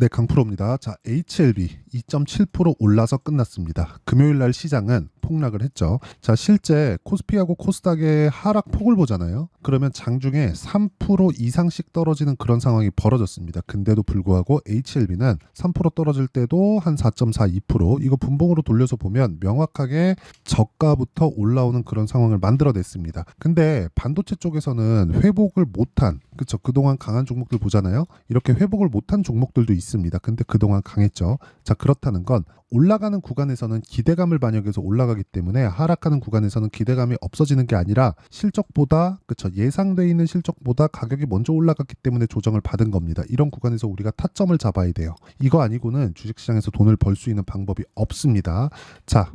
네, 강프로입니다. 자, HLB 2.7% 올라서 끝났습니다. 금요일 날 시장은 폭락을 했죠. 자, 실제 코스피하고 코스닥의 하락 폭을 보잖아요. 그러면 장중에 3% 이상씩 떨어지는 그런 상황이 벌어졌습니다. 근데도 불구하고 HLB는 3% 떨어질 때도 한 4.42%, 이거 분봉으로 돌려서 보면 명확하게 저가부터 올라오는 그런 상황을 만들어냈습니다. 근데 반도체 쪽에서는 회복을 못한, 그쵸, 그동안 강한 종목들 보잖아요. 이렇게 회복을 못한 종목들도 있습니다. 근데 그동안 강했죠. 자, 그렇다는 건 올라가는 구간에서는 기대감을 반영해서 올라가기 때문에 하락하는 구간에서는 기대감이 없어지는 게 아니라 실적보다, 그쵸, 예상돼 있는 실적보다 가격이 먼저 올라갔기 때문에 조정을 받은 겁니다. 이런 구간에서 우리가 타점을 잡아야 돼요. 이거 아니고는 주식시장에서 돈을 벌 수 있는 방법이 없습니다. 자,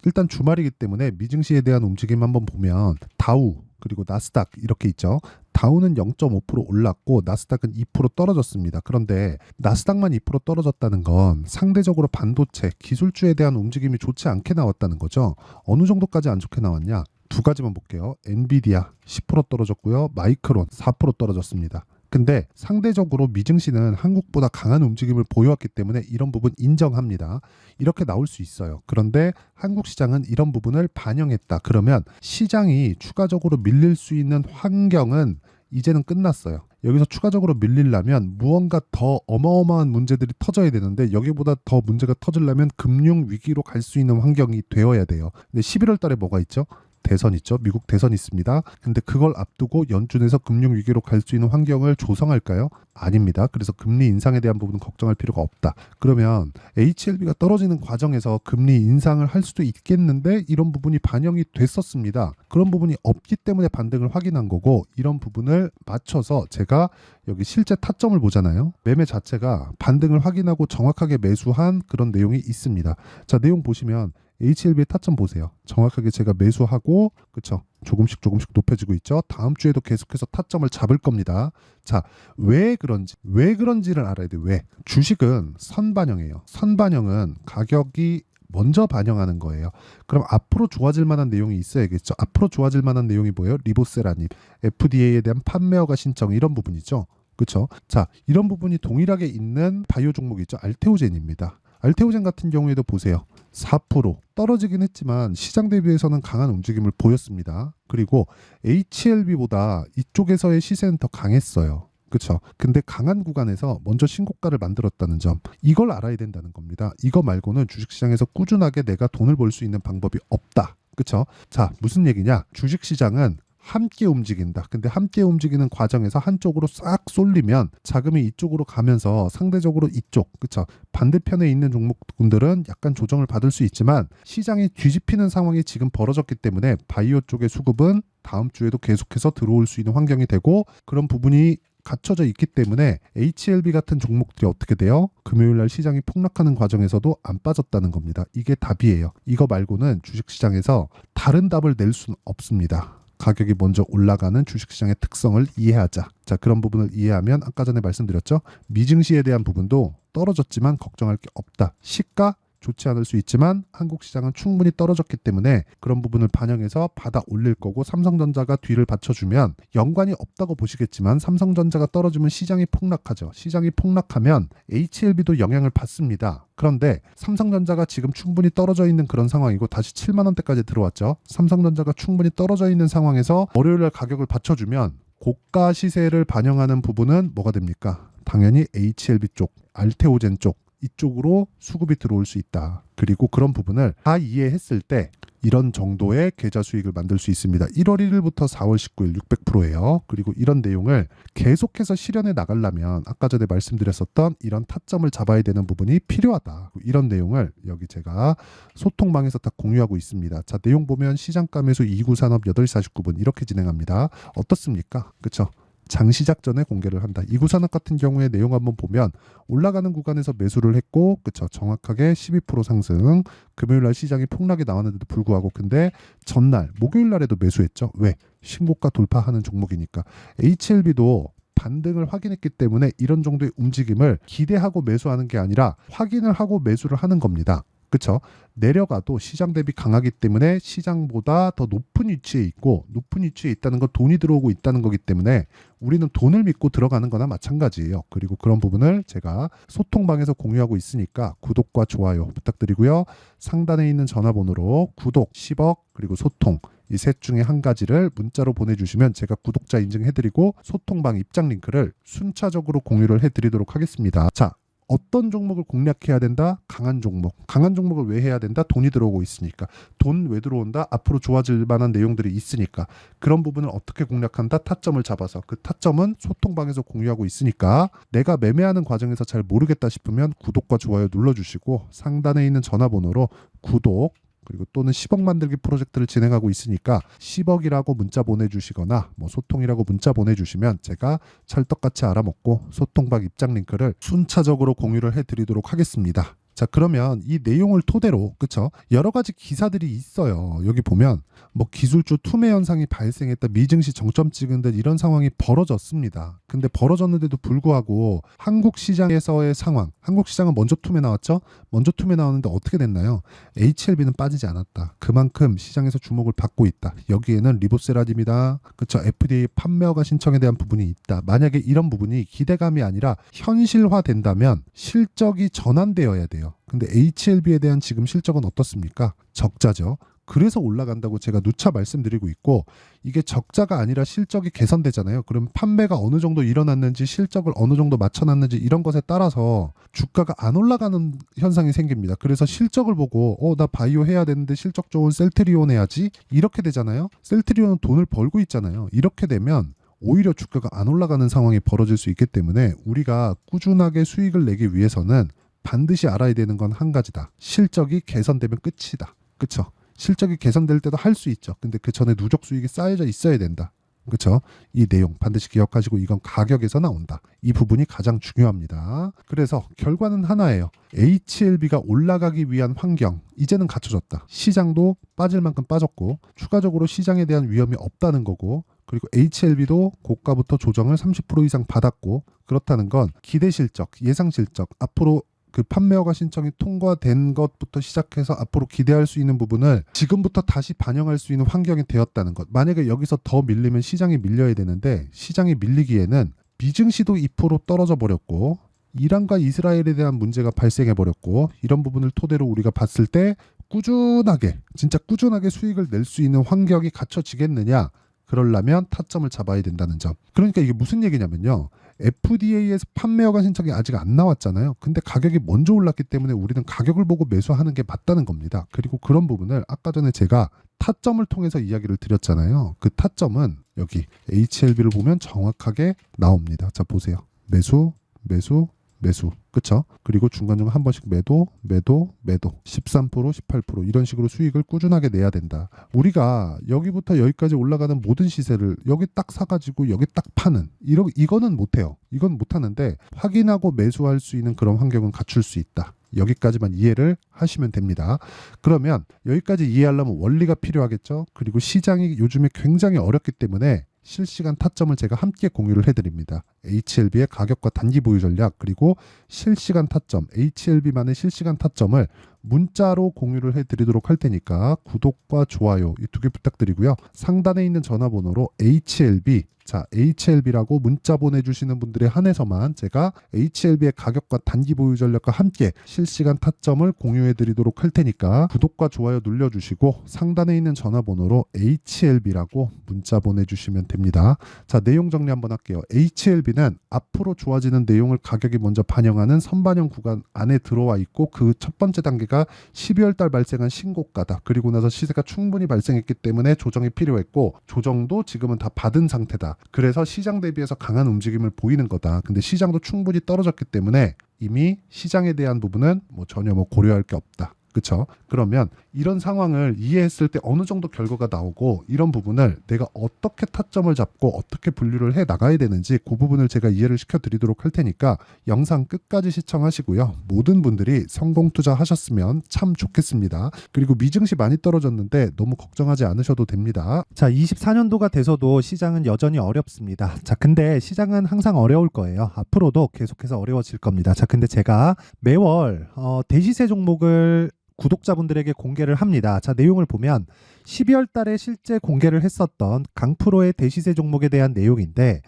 일단 주말이기 때문에 미증시에 대한 움직임 한번 보면 다우 그리고 나스닥 이렇게 있죠. 다우는 0.5% 올랐고 나스닥은 2% 떨어졌습니다. 그런데 나스닥만 2% 떨어졌다는 건 상대적으로 반도체, 기술주에 대한 움직임이 좋지 않게 나왔다는 거죠. 어느 정도까지 안 좋게 나왔냐? 두 가지만 볼게요. 엔비디아 10% 떨어졌고요. 마이크론 4% 떨어졌습니다. 근데 상대적으로 미증시는 한국보다 강한 움직임을 보여왔기 때문에 이런 부분 인정합니다. 이렇게 나올 수 있어요. 그런데 한국 시장은 이런 부분을 반영했다. 그러면 시장이 추가적으로 밀릴 수 있는 환경은 이제는 끝났어요. 여기서 추가적으로 밀리려면 무언가 더 어마어마한 문제들이 터져야 되는데 여기보다 더 문제가 터지려면 금융 위기로 갈 수 있는 환경이 되어야 돼요. 근데 11월 달에 뭐가 있죠? 대선 있죠. 미국 대선 있습니다. 근데 그걸 앞두고 연준에서 금융 위기로 갈 수 있는 환경을 조성할까요? 아닙니다. 그래서 금리 인상에 대한 부분은 걱정할 필요가 없다. 그러면 HLB가 떨어지는 과정에서 금리 인상을 할 수도 있겠는데 이런 부분이 반영이 됐었습니다. 그런 부분이 없기 때문에 반등을 확인한 거고, 이런 부분을 맞춰서 제가 여기 실제 타점을 보잖아요. 매매 자체가 반등을 확인하고 정확하게 매수한 그런 내용이 있습니다. 자, 내용 보시면 HLB의 타점 보세요. 정확하게 제가 매수하고, 그쵸, 조금씩 높여지고 있죠. 다음 주에도 계속해서 타점을 잡을 겁니다. 자, 왜 그런지를 알아야 돼요. 왜? 주식은 선반영이에요. 선반영은 가격이 먼저 반영하는 거예요. 그럼 앞으로 좋아질 만한 내용이 있어야겠죠. 앞으로 좋아질 만한 내용이 뭐예요? 리보세라님, FDA에 대한 판매 허가 신청, 이런 부분이죠. 그렇죠? 자, 이런 부분이 동일하게 있는 바이오 종목이죠. 알테오젠입니다. 알테오젠 같은 경우에도 보세요. 4% 떨어지긴 했지만 시장 대비해서는 강한 움직임을 보였습니다. 그리고 HLB보다 이쪽에서의 시세는 더 강했어요. 그렇죠? 근데 강한 구간에서 먼저 신고가를 만들었다는 점, 이걸 알아야 된다는 겁니다. 이거 말고는 주식시장에서 꾸준하게 내가 돈을 벌 수 있는 방법이 없다. 그렇죠? 자, 무슨 얘기냐? 주식시장은 함께 움직인다. 근데 함께 움직이는 과정에서 한쪽으로 싹 쏠리면 자금이 이쪽으로 가면서 상대적으로 이쪽, 그쵸, 반대편에 있는 종목군들은 약간 조정을 받을 수 있지만 시장이 뒤집히는 상황이 지금 벌어졌기 때문에 바이오 쪽의 수급은 다음 주에도 계속해서 들어올 수 있는 환경이 되고, 그런 부분이 갖춰져 있기 때문에 HLB 같은 종목들이 어떻게 돼요? 금요일날 시장이 폭락하는 과정에서도 안 빠졌다는 겁니다. 이게 답이에요. 이거 말고는 주식시장에서 다른 답을 낼 수는 없습니다. 가격이 먼저 올라가는 주식시장의 특성을 이해하자. 자, 그런 부분을 이해하면 아까 전에 말씀드렸죠. 미증시에 대한 부분도 떨어졌지만 걱정할 게 없다. 시가 좋지 않을 수 있지만 한국 시장은 충분히 떨어졌기 때문에 그런 부분을 반영해서 받아 올릴 거고, 삼성전자가 뒤를 받쳐주면 연관이 없다고 보시겠지만 삼성전자가 떨어지면 시장이 폭락하죠. 시장이 폭락하면 HLB도 영향을 받습니다. 그런데 삼성전자가 지금 충분히 떨어져 있는 그런 상황이고 다시 7만 원대까지 들어왔죠. 삼성전자가 충분히 떨어져 있는 상황에서 월요일날 가격을 받쳐주면 고가 시세를 반영하는 부분은 뭐가 됩니까? 당연히 HLB 쪽, 알테오젠 쪽, 이쪽으로 수급이 들어올 수 있다. 그리고 그런 부분을 다 이해했을 때 이런 정도의 계좌 수익을 만들 수 있습니다. 1월 1일부터 4월 19일 600%예요. 그리고 이런 내용을 계속해서 실현해 나가려면 아까 전에 말씀드렸었던 이런 타점을 잡아야 되는 부분이 필요하다. 이런 내용을 여기 제가 소통방에서 다 공유하고 있습니다. 자, 내용 보면 시장가 매수 2구 산업 8시 49분 이렇게 진행합니다. 어떻습니까? 그렇죠? 장 시작 전에 공개를 한다. 이구산업 같은 경우에 내용 한번 보면 올라가는 구간에서 매수를 했고, 그쵸, 정확하게 12% 상승. 금요일날 시장이 폭락이 나왔는데도 불구하고 근데 전날 목요일날에도 매수했죠. 왜? 신고가 돌파하는 종목이니까. HLB도 반등을 확인했기 때문에 이런 정도의 움직임을 기대하고 매수하는 게 아니라 확인을 하고 매수를 하는 겁니다. 그쵸? 내려가도 시장 대비 강하기 때문에 시장보다 더 높은 위치에 있고, 높은 위치에 있다는 건 돈이 들어오고 있다는 거기 때문에 우리는 돈을 믿고 들어가는 거나 마찬가지예요. 그리고 그런 부분을 제가 소통방에서 공유하고 있으니까 구독과 좋아요 부탁드리고요. 상단에 있는 전화번호로 구독 10억 그리고 소통, 이 셋 중에 한 가지를 문자로 보내주시면 제가 구독자 인증해드리고 소통방 입장 링크를 순차적으로 공유를 해드리도록 하겠습니다. 자, 어떤 종목을 공략해야 된다? 강한 종목. 강한 종목을 왜 해야 된다? 돈이 들어오고 있으니까. 돈 왜 들어온다? 앞으로 좋아질 만한 내용들이 있으니까. 그런 부분을 어떻게 공략한다? 타점을 잡아서. 그 타점은 소통방에서 공유하고 있으니까 내가 매매하는 과정에서 잘 모르겠다 싶으면 구독과 좋아요 눌러주시고 상단에 있는 전화번호로 구독 그리고 또는 10억 만들기 프로젝트를 진행하고 있으니까 10억이라고 문자 보내주시거나 뭐 소통이라고 문자 보내주시면 제가 찰떡같이 알아먹고 소통방 입장 링크를 순차적으로 공유를 해드리도록 하겠습니다. 자, 그러면 이 내용을 토대로 그쵸? 여러 가지 기사들이 있어요. 여기 보면 뭐 기술주 투매 현상이 발생했다, 미증시 정점 찍은 듯 이런 상황이 벌어졌습니다. 근데 벌어졌는데도 불구하고 한국 시장에서의 상황, 한국 시장은 먼저 투매 나왔죠? 먼저 투매 나왔는데 어떻게 됐나요? HLB는 빠지지 않았다. 그만큼 시장에서 주목을 받고 있다. 여기에는 리보세라즘이다. 그쵸? FDA 판매 허가 신청에 대한 부분이 있다. 만약에 이런 부분이 기대감이 아니라 현실화된다면 실적이 전환되어야 돼요. 근데 HLB에 대한 지금 실적은 어떻습니까? 적자죠. 그래서 올라간다고 제가 누차 말씀드리고 있고, 이게 적자가 아니라 실적이 개선되잖아요. 그럼 판매가 어느 정도 일어났는지 실적을 어느 정도 맞춰놨는지 이런 것에 따라서 주가가 안 올라가는 현상이 생깁니다. 그래서 실적을 보고 나 바이오 해야 되는데 실적 좋은 셀트리온 해야지 이렇게 되잖아요. 셀트리온은 돈을 벌고 있잖아요. 이렇게 되면 오히려 주가가 안 올라가는 상황이 벌어질 수 있기 때문에 우리가 꾸준하게 수익을 내기 위해서는 반드시 알아야 되는 건 한 가지다. 실적이 개선되면 끝이다. 그쵸? 실적이 개선될 때도 할 수 있죠. 근데 그 전에 누적 수익이 쌓여져 있어야 된다. 그쵸? 이 내용 반드시 기억하시고 이건 가격에서 나온다. 이 부분이 가장 중요합니다. 그래서 결과는 하나예요. HLB가 올라가기 위한 환경 이제는 갖춰졌다. 시장도 빠질 만큼 빠졌고 추가적으로 시장에 대한 위험이 없다는 거고, 그리고 HLB도 고가부터 조정을 30% 이상 받았고, 그렇다는 건 기대 실적, 예상 실적, 앞으로 그 판매 허가 신청이 통과된 것부터 시작해서 앞으로 기대할 수 있는 부분을 지금부터 다시 반영할 수 있는 환경이 되었다는 것. 만약에 여기서 더 밀리면 시장이 밀려야 되는데 시장이 밀리기에는 미증시도 2% 떨어져 버렸고 이란과 이스라엘에 대한 문제가 발생해 버렸고, 이런 부분을 토대로 우리가 봤을 때 꾸준하게 진짜 꾸준하게 수익을 낼 수 있는 환경이 갖춰지겠느냐? 그러려면 타점을 잡아야 된다는 점. 그러니까 이게 무슨 얘기냐면요. FDA에서 판매 허가 신청이 아직 안 나왔잖아요. 근데 가격이 먼저 올랐기 때문에 우리는 가격을 보고 매수하는 게 맞다는 겁니다. 그리고 그런 부분을 아까 전에 제가 타점을 통해서 이야기를 드렸잖아요. 그 타점은 여기 HLB를 보면 정확하게 나옵니다. 자, 보세요. 매수, 매수, 매수. 그쵸? 그리고 중간중간 한 번씩 매도, 매도, 매도. 13%, 18% 이런 식으로 수익을 꾸준하게 내야 된다. 우리가 여기부터 여기까지 올라가는 모든 시세를 여기 딱 사가지고 여기 딱 파는 이거는 못해요. 이건 못하는데 확인하고 매수할 수 있는 그런 환경은 갖출 수 있다. 여기까지만 이해를 하시면 됩니다. 그러면 여기까지 이해하려면 원리가 필요하겠죠. 그리고 시장이 요즘에 굉장히 어렵기 때문에 실시간 타점을 제가 함께 공유를 해드립니다. HLB의 가격과 단기 보유 전략, 그리고 실시간 타점, HLB만의 실시간 타점을 문자로 공유를 해드리도록 할 테니까 구독과 좋아요 이 두 개 부탁드리고요. 상단에 있는 전화번호로 HLB, 자 HLB라고 문자 보내주시는 분들에 한해서만 제가 HLB의 가격과 단기 보유 전략과 함께 실시간 타점을 공유해드리도록 할 테니까 구독과 좋아요 눌러주시고 상단에 있는 전화번호로 HLB라고 문자 보내주시면 됩니다. 자, 내용 정리 한번 할게요. HLB는 앞으로 좋아지는 내용을 가격이 먼저 반영하는 선반영 구간 안에 들어와 있고, 그 첫 번째 단계가 12월 달 발생한 신고가다. 그리고 나서 시세가 충분히 발생했기 때문에 조정이 필요했고, 조정도 지금은 다 받은 상태다. 그래서 시장 대비해서 강한 움직임을 보이는 거다. 근데 시장도 충분히 떨어졌기 때문에 이미 시장에 대한 부분은 전혀 고려할 게 없다. 그쵸? 그러면 이런 상황을 이해했을 때 어느 정도 결과가 나오고, 이런 부분을 내가 어떻게 타점을 잡고 어떻게 분류를 해 나가야 되는지 그 부분을 제가 이해를 시켜드리도록 할 테니까 영상 끝까지 시청하시고요. 모든 분들이 성공 투자하셨으면 참 좋겠습니다. 그리고 미증시 많이 떨어졌는데 너무 걱정하지 않으셔도 됩니다. 자, 24년도가 돼서도 시장은 여전히 어렵습니다. 자, 근데 시장은 항상 어려울 거예요. 앞으로도 계속해서 어려워질 겁니다. 자, 근데 제가 매월 대시세 종목을 구독자분들에게 공개를 합니다. 자, 내용을 보면 12월 달에 실제 공개를 했었던 강프로의 대시세 종목에 대한 내용인데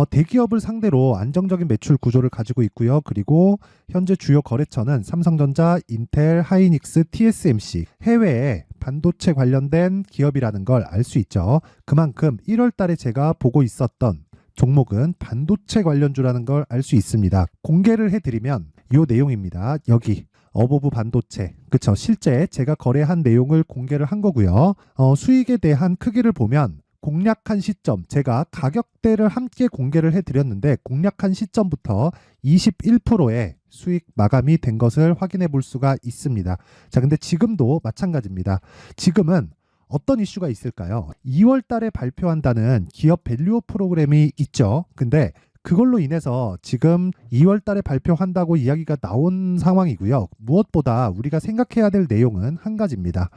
대기업을 상대로 안정적인 매출 구조를 가지고 있고요. 그리고 현재 주요 거래처는 삼성전자, 인텔, 하이닉스, TSMC, 해외에 반도체 관련된 기업이라는 걸 알 수 있죠. 그만큼 1월 달에 제가 보고 있었던 종목은 반도체 관련주라는 걸 알 수 있습니다. 공개를 해드리면 이 내용입니다. 여기 어보브 반도체, 그쵸? 실제 제가 거래한 내용을 공개를 한 거고요. 수익에 대한 크기를 보면 공략한 시점, 제가 가격대를 함께 공개를 해드렸는데 공략한 시점부터 21%의 수익 마감이 된 것을 확인해 볼 수가 있습니다. 자, 근데 지금도 마찬가지입니다. 지금은 어떤 이슈가 있을까요? 2월 달에 발표한다는 기업 밸류업 프로그램이 있죠. 근데 그걸로 인해서 지금 2월 달에 발표한다고 이야기가 나온 상황이고요. 무엇보다 우리가 생각해야 될 내용은 한 가지입니다.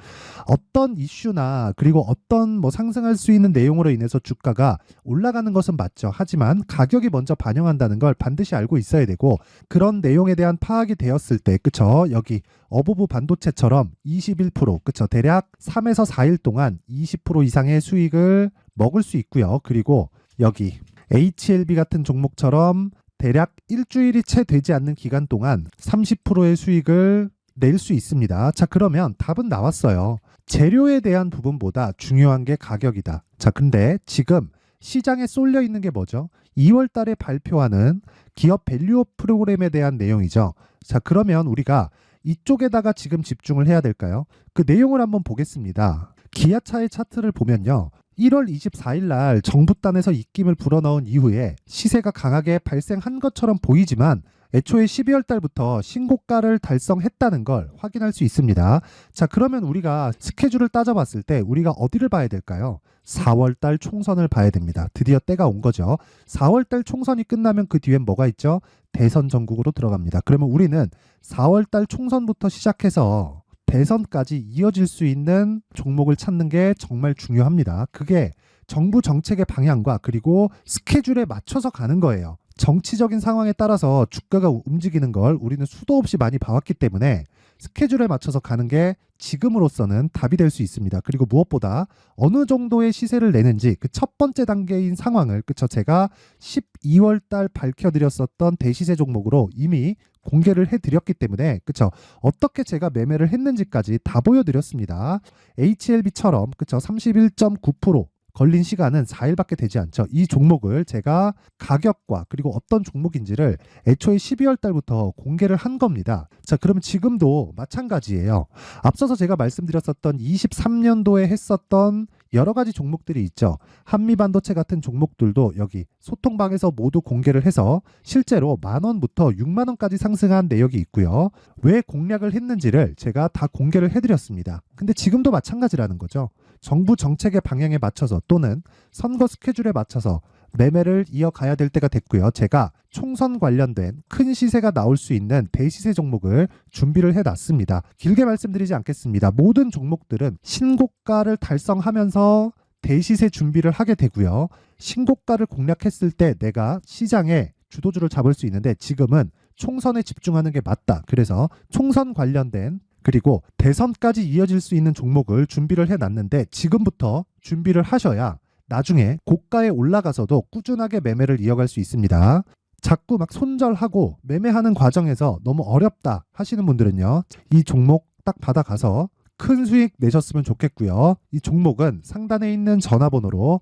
어떤 이슈나 그리고 어떤 상승할 수 있는 내용으로 인해서 주가가 올라가는 것은 맞죠. 하지만 가격이 먼저 반영한다는 걸 반드시 알고 있어야 되고, 그런 내용에 대한 파악이 되었을 때, 그쵸? 여기 어보브 반도체처럼 21%, 그쵸? 대략 3에서 4일 동안 20% 이상의 수익을 먹을 수 있고요. 그리고 여기 HLB 같은 종목처럼 대략 일주일이 채 되지 않는 기간 동안 30%의 수익을 낼 수 있습니다. 자, 그러면 답은 나왔어요. 재료에 대한 부분보다 중요한 게 가격이다. 자, 근데 지금 시장에 쏠려 있는 게 뭐죠? 2월 달에 발표하는 기업 밸류업 프로그램에 대한 내용이죠. 자, 그러면 우리가 이쪽에다가 지금 집중을 해야 될까요? 그 내용을 한번 보겠습니다. 기아차의 차트를 보면요. 1월 24일 날 정부단에서 입김을 불어넣은 이후에 시세가 강하게 발생한 것처럼 보이지만 애초에 12월 달부터 신고가를 달성했다는 걸 확인할 수 있습니다. 자, 그러면 우리가 스케줄을 따져봤을 때 우리가 어디를 봐야 될까요? 4월 달 총선을 봐야 됩니다. 드디어 때가 온 거죠. 4월 달 총선이 끝나면 그 뒤엔 뭐가 있죠? 대선 전국으로 들어갑니다. 그러면 우리는 4월 달 총선부터 시작해서 대선까지 이어질 수 있는 종목을 찾는 게 정말 중요합니다. 그게 정부 정책의 방향과 그리고 스케줄에 맞춰서 가는 거예요. 정치적인 상황에 따라서 주가가 움직이는 걸 우리는 수도 없이 많이 봐왔기 때문에 스케줄에 맞춰서 가는 게 지금으로서는 답이 될 수 있습니다. 그리고 무엇보다 어느 정도의 시세를 내는지 그 첫 번째 단계인 상황을, 그쵸? 제가 12월 달 밝혀드렸었던 대시세 종목으로 이미 공개를 해드렸기 때문에, 그쵸? 어떻게 제가 매매를 했는지까지 다 보여드렸습니다. HLB처럼, 그쵸? 31.9% 걸린 시간은 4일밖에 되지 않죠. 이 종목을 제가 가격과 그리고 어떤 종목인지를 애초에 12월 달부터 공개를 한 겁니다. 자, 그러면 지금도 마찬가지예요. 앞서서 제가 말씀드렸었던 23년도에 했었던 여러 가지 종목들이 있죠. 한미반도체 같은 종목들도 여기 소통방에서 모두 공개를 해서 실제로 10,000원부터 60,000원까지 상승한 내역이 있고요. 왜 공략을 했는지를 제가 다 공개를 해드렸습니다. 근데 지금도 마찬가지라는 거죠. 정부 정책의 방향에 맞춰서 또는 선거 스케줄에 맞춰서 매매를 이어가야 될 때가 됐고요. 제가 총선 관련된 큰 시세가 나올 수 있는 대시세 종목을 준비를 해놨습니다. 길게 말씀드리지 않겠습니다. 모든 종목들은 신고가를 달성하면서 대시세 준비를 하게 되고요. 신고가를 공략했을 때 내가 시장에 주도주를 잡을 수 있는데 지금은 총선에 집중하는 게 맞다. 그래서 총선 관련된 그리고 대선까지 이어질 수 있는 종목을 준비를 해놨는데 지금부터 준비를 하셔야 나중에 고가에 올라가서도 꾸준하게 매매를 이어갈 수 있습니다. 자꾸 막 손절하고 매매하는 과정에서 너무 어렵다 하시는 분들은요. 이 종목 딱 받아가서 큰 수익 내셨으면 좋겠고요. 이 종목은 상단에 있는 전화번호로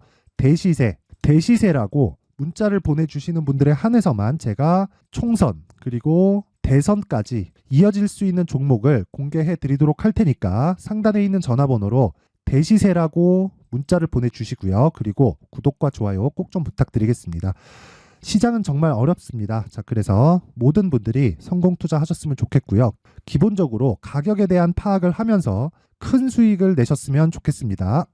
대시세라고 문자를 보내주시는 분들에 한해서만 제가 총선 그리고 대선까지 이어질 수 있는 종목을 공개해 드리도록 할 테니까 상단에 있는 전화번호로 대시세라고 문자를 보내주시고요. 그리고 구독과 좋아요 꼭 좀 부탁드리겠습니다. 시장은 정말 어렵습니다. 자, 그래서 모든 분들이 성공 투자하셨으면 좋겠고요. 기본적으로 가격에 대한 파악을 하면서 큰 수익을 내셨으면 좋겠습니다.